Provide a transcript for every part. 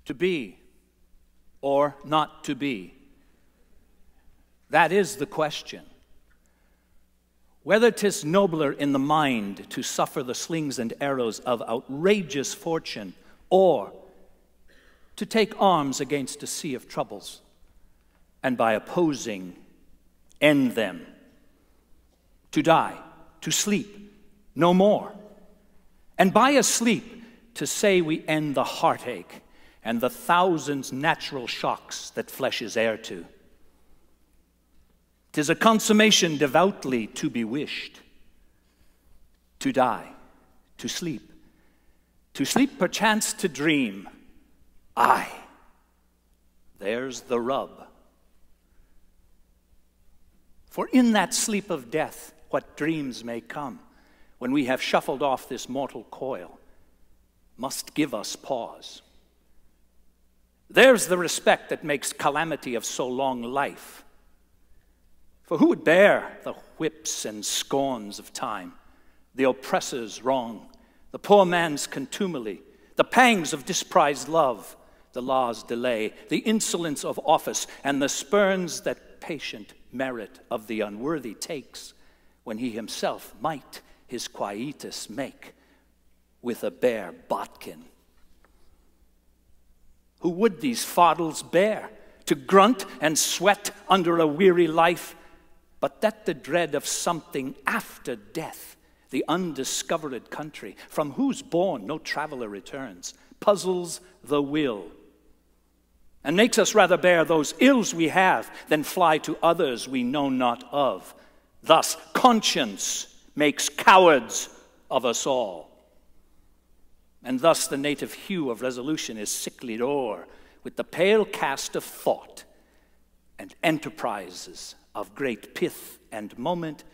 To be or not to be? That is the question. Whether 'tis nobler in the mind to suffer the slings and arrows of outrageous fortune, or to take arms against a sea of troubles, and by opposing end them. To die, to sleep, no more. And by a sleep, to say we end the heartache and the thousands natural shocks that flesh is heir to. 'Tis a consummation devoutly to be wished. To die, to sleep perchance to dream. Aye, there's the rub. For in that sleep of death, what dreams may come, when we have shuffled off this mortal coil, must give us pause. There's the respect that makes calamity of so long life. For who would bear the whips and scorns of time, the oppressor's wrong, the poor man's contumely, the pangs of disprized love, the law's delay, the insolence of office, and the spurns that patient merit of the unworthy takes, when he himself might his quietus make with a bare bodkin? Who would these fardels bear, to grunt and sweat under a weary life, but that the dread of something after death, the undiscovered country, from whose bourne no traveler returns, puzzles the will, and makes us rather bear those ills we have than fly to others we know not of. Thus conscience makes cowards of us all. And thus the native hue of resolution is sicklied o'er with the pale cast of thought, and enterprises of great pith and moment,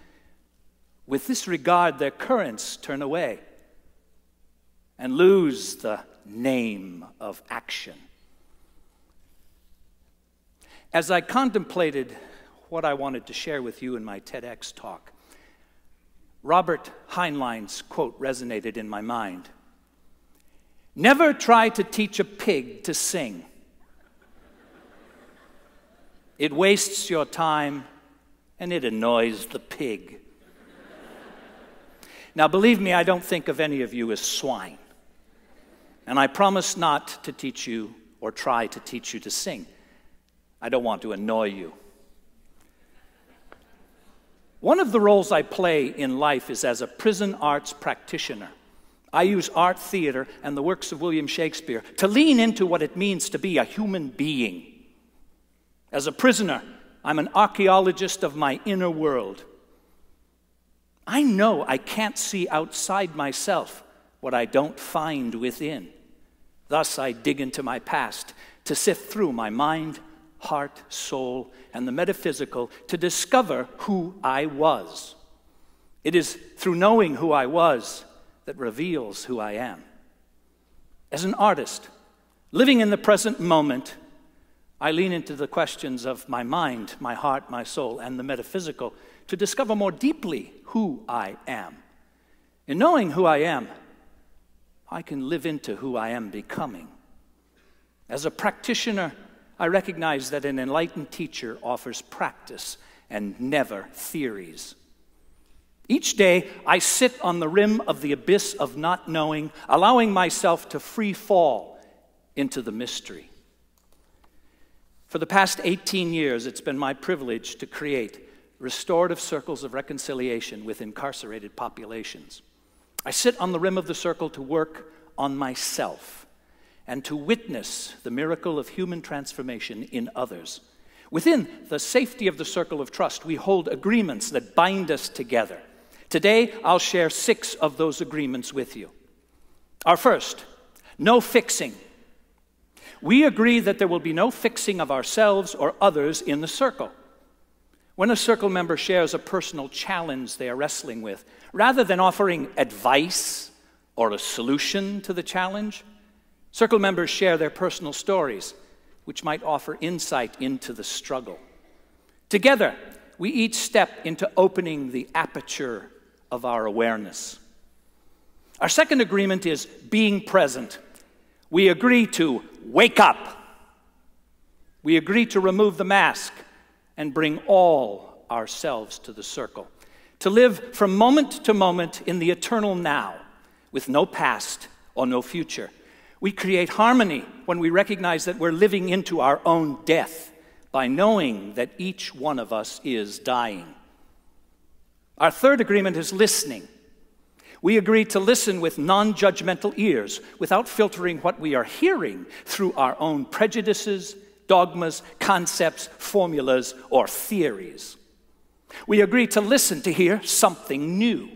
with this regard their currents turn away, and lose the name of action. As I contemplated what I wanted to share with you in my TEDx talk, Robert Heinlein's quote resonated in my mind. Never try to teach a pig to sing. It wastes your time and it annoys the pig. Now, believe me, I don't think of any of you as swine. And I promise not to teach you or try to teach you to sing. I don't want to annoy you. One of the roles I play in life is as a prison arts practitioner. I use art, theater, and the works of William Shakespeare to lean into what it means to be a human being. As a prisoner, I'm an archaeologist of my inner world. I know I can't see outside myself what I don't find within. Thus, I dig into my past to sift through my mind, heart, soul, and the metaphysical to discover who I was. It is through knowing who I was that reveals who I am. As an artist, living in the present moment, I lean into the questions of my mind, my heart, my soul, and the metaphysical to discover more deeply who I am. In knowing who I am, I can live into who I am becoming. As a practitioner, I recognize that an enlightened teacher offers practice and never theories. Each day, I sit on the rim of the abyss of not knowing, allowing myself to free fall into the mystery. For the past 18 years, it's been my privilege to create restorative circles of reconciliation with incarcerated populations. I sit on the rim of the circle to work on myself and to witness the miracle of human transformation in others. Within the safety of the circle of trust, we hold agreements that bind us together. Today, I'll share 6 of those agreements with you. Our first, no fixing. We agree that there will be no fixing of ourselves or others in the circle. When a circle member shares a personal challenge they are wrestling with, rather than offering advice or a solution to the challenge, circle members share their personal stories, which might offer insight into the struggle. Together, we each step into opening the aperture of our awareness. Our second agreement is being present. We agree to wake up. We agree to remove the mask and bring all ourselves to the circle. To live from moment to moment in the eternal now, with no past or no future. We create harmony when we recognize that we're living into our own death by knowing that each one of us is dying. Our third agreement is listening. We agree to listen with non-judgmental ears without filtering what we are hearing through our own prejudices, dogmas, concepts, formulas, or theories. We agree to listen to hear something new,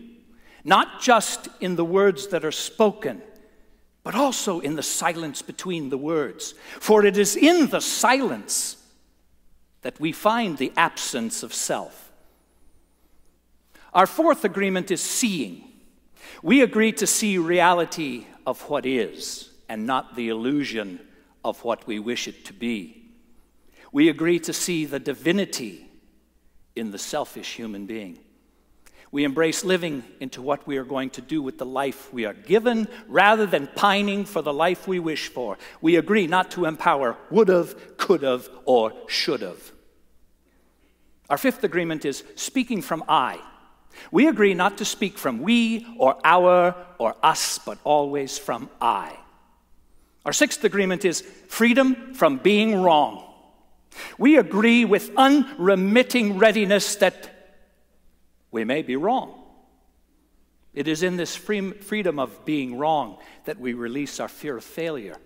not just in the words that are spoken, but also in the silence between the words. For it is in the silence that we find the absence of self. Our fourth agreement is seeing. We agree to see reality of what is and not the illusion of what we wish it to be. We agree to see the divinity in the selfish human being. We embrace living into what we are going to do with the life we are given rather than pining for the life we wish for. We agree not to empower would've, could've, or should've. Our fifth agreement is speaking from I. We agree not to speak from we or our or us, but always from I. Our sixth agreement is freedom from being wrong. We agree with unremitting readiness that we may be wrong. It is in this freedom of being wrong that we release our fear of failure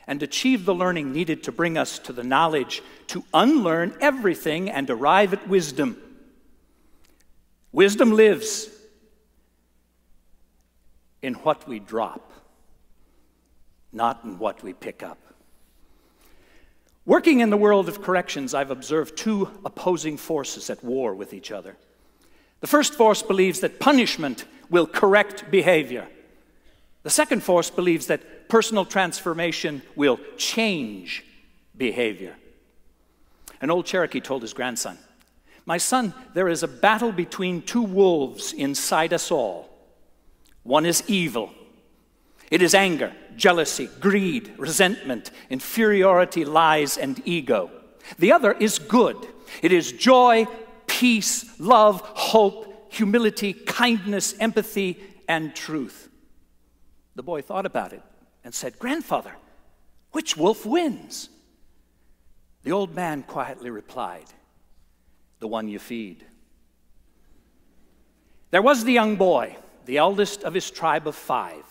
and achieve the learning needed to bring us to the knowledge to unlearn everything and arrive at wisdom. Wisdom lives in what we drop, not in what we pick up. Working in the world of corrections, I've observed two opposing forces at war with each other. The first force believes that punishment will correct behavior. The second force believes that personal transformation will change behavior. An old Cherokee told his grandson, "My son, there is a battle between two wolves inside us all. One is evil. It is anger, jealousy, greed, resentment, inferiority, lies, and ego. The other is good. It is joy, peace, love, hope, humility, kindness, empathy, and truth." The boy thought about it and said, "Grandfather, which wolf wins?" The old man quietly replied, "The one you feed." There was the young boy, the eldest of his tribe of 5,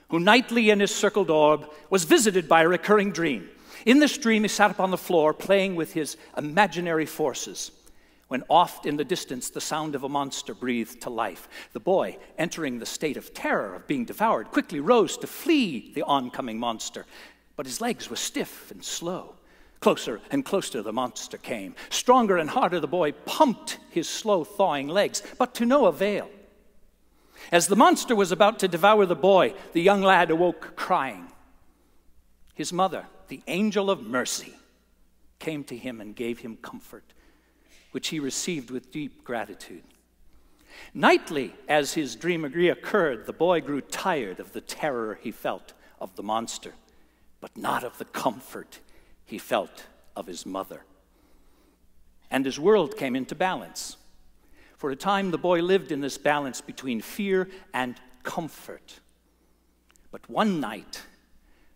who nightly in his circled orb was visited by a recurring dream. In this dream, he sat upon the floor playing with his imaginary forces, when oft in the distance the sound of a monster breathed to life. The boy, entering the state of terror of being devoured, quickly rose to flee the oncoming monster, but his legs were stiff and slow. Closer and closer the monster came. Stronger and harder the boy pumped his slow thawing legs, but to no avail. As the monster was about to devour the boy, the young lad awoke crying. His mother, the angel of mercy, came to him and gave him comfort, which he received with deep gratitude. Nightly, as his dream reoccurred, the boy grew tired of the terror he felt of the monster, but not of the comfort he felt of his mother. And his world came into balance. For a time, the boy lived in this balance between fear and comfort. But one night,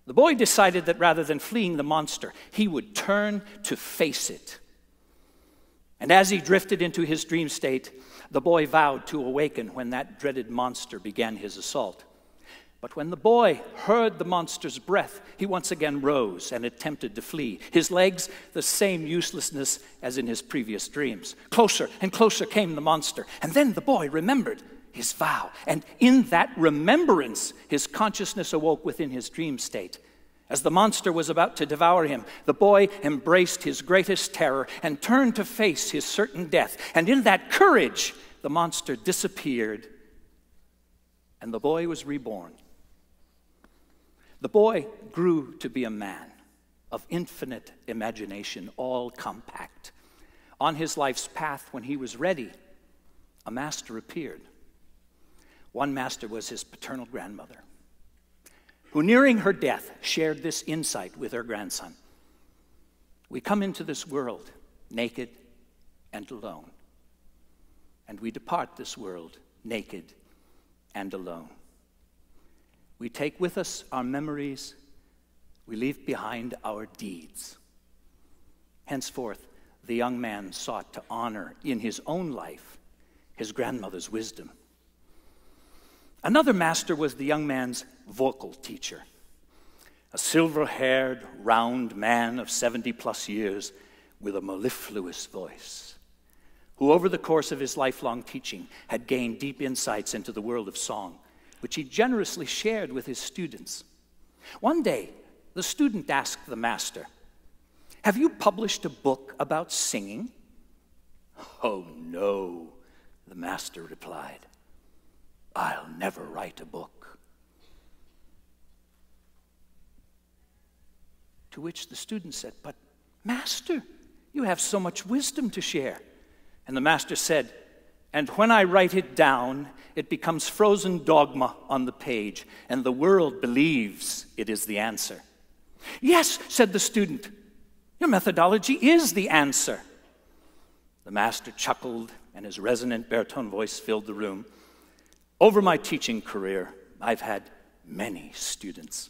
the boy decided that rather than fleeing the monster, he would turn to face it. And as he drifted into his dream state, the boy vowed to awaken when that dreaded monster began his assault. But when the boy heard the monster's breath, he once again rose and attempted to flee. His legs, the same uselessness as in his previous dreams. Closer and closer came the monster. And then the boy remembered his vow. And in that remembrance, his consciousness awoke within his dream state. As the monster was about to devour him, the boy embraced his greatest terror and turned to face his certain death. And in that courage, the monster disappeared, and the boy was reborn. The boy grew to be a man of infinite imagination, all compact. On his life's path, when he was ready, a master appeared. One master was his paternal grandmother. who nearing her death shared this insight with her grandson. We come into this world naked and alone, and we depart this world naked and alone. We take with us our memories, we leave behind our deeds. Henceforth, the young man sought to honor in his own life his grandmother's wisdom. Another master was the young man's vocal teacher, a silver-haired, round man of 70-plus years with a mellifluous voice, who over the course of his lifelong teaching had gained deep insights into the world of song, which he generously shared with his students. One day, the student asked the master, "Have you published a book about singing?" "Oh, no," the master replied. "I'll never write a book." To which the student said, "But, master, you have so much wisdom to share." And the master said, "And when I write it down, it becomes frozen dogma on the page, and the world believes it is the answer." "Yes," said the student, "your methodology is the answer." The master chuckled, and his resonant baritone voice filled the room. "Over my teaching career, I've had many students.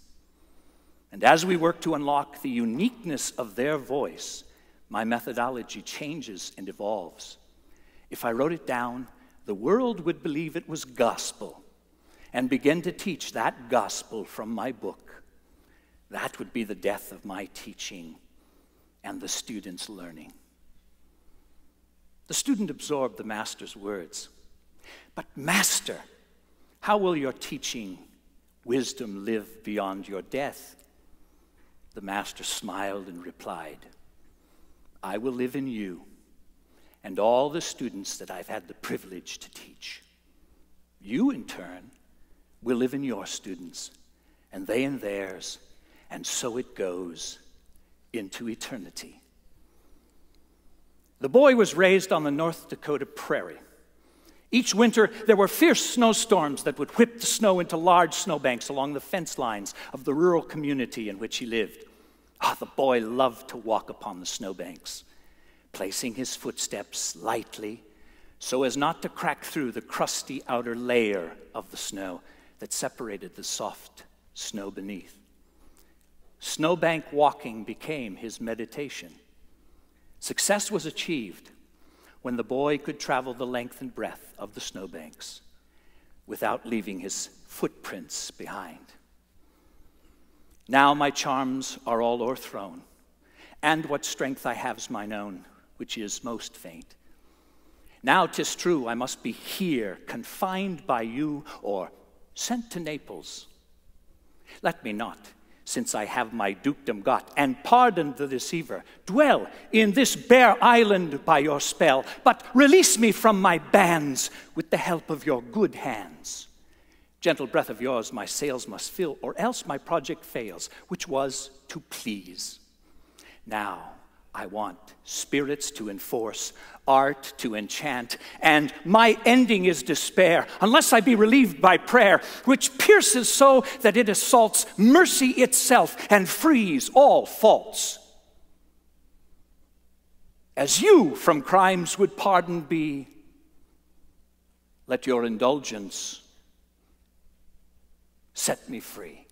And as we work to unlock the uniqueness of their voice, my methodology changes and evolves. If I wrote it down, the world would believe it was gospel and begin to teach that gospel from my book. That would be the death of my teaching and the student's learning." The student absorbed the master's words. "But master, how will your teaching wisdom live beyond your death?" The master smiled and replied, "I will live in you and all the students that I've had the privilege to teach. You, in turn, will live in your students, and they in theirs, and so it goes into eternity." The boy was raised on the North Dakota prairie. Each winter, there were fierce snowstorms that would whip the snow into large snowbanks along the fence lines of the rural community in which he lived. The boy loved to walk upon the snowbanks, placing his footsteps lightly so as not to crack through the crusty outer layer of the snow that separated the soft snow beneath. Snowbank walking became his meditation. Success was achieved when the boy could travel the length and breadth of the snowbanks without leaving his footprints behind. Now my charms are all o'erthrown, and what strength I have's mine own, which is most faint. Now 'tis true I must be here, confined by you, or sent to Naples. Let me not, since I have my dukedom got, and pardoned the deceiver, dwell in this bare island by your spell, but release me from my bands with the help of your good hands. Gentle breath of yours my sails must fill, or else my project fails, which was to please. Now I want spirits to enforce, art to enchant, and my ending is despair, unless I be relieved by prayer, which pierces so that it assaults mercy itself and frees all faults. As you from crimes would pardoned be, let your indulgence set me free."